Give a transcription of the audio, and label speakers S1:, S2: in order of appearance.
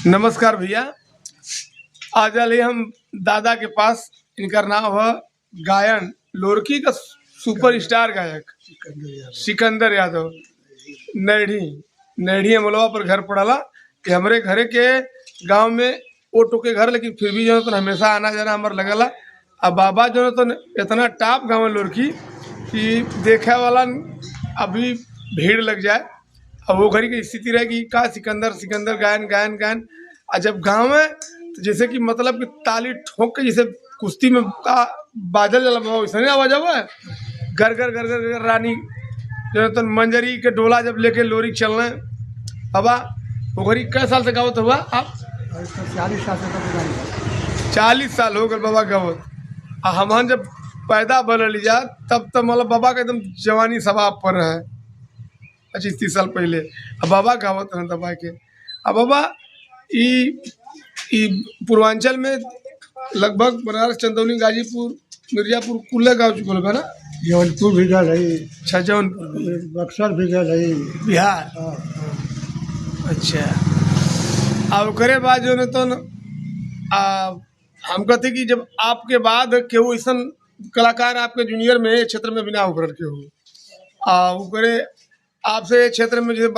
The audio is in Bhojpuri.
S1: नमस्कार भैया। आज आए हम दादा के पास। इनका नाम है गायन लोरकी का सुपर स्टार गायक सिकंदर यादव। नैढ़ी नैढ़ी अमलवा पर घर पड़ाला कि हमरे घरे के गांव में ओ टोके घर, लेकिन फिर भी जो है तो हमेशा आना जाना हमार लगला। अब बाबा जो है तो इतना टॉप गाँव है लोरकी कि देखे वाला अभी भीड़ लग जाए। अब वो घड़ी की स्थिति रहेगी का सिकंदर सिकंदर गायन गायन गायन। और जब गाँव में तो जैसे कि मतलब कि ताली ठोक के जैसे कुश्ती में का बादल जला वैसे नहीं आवाज आवा है। घर घर घर घर घर रानी जो है तो मंजरी के डोला जब लेके लोरी चलना है। बाबा वो घड़ी कै साल से गावत हुआ आप?
S2: 40 साल से तो
S1: 40 साल हो गए बाबा गावत। आ हमन जब पैदा बनल जा तब तो मतलब बाबा का एकदम जवानी सवाब पर है 25-30 साल पहले। अब बाबा गावत हैं दबा के। अब बाबा ई पूर्वांचल में लगभग बनारस, चंदौली, गाजीपुर, मिर्जापुर कुल्ले गाँव चुकल बा ना।
S2: जौनपुर भी गल है,
S1: अच्छा जौनपुर
S2: बक्सर भी गल है।
S1: बिहार। अच्छा अब ओकरे बाद जो है तो हम कहते कि जब आपके बाद केहू ऐसा कलाकार आपके जूनियर में क्षेत्र में बिना उभर के हो ओकरे आपसे क्षेत्र में जो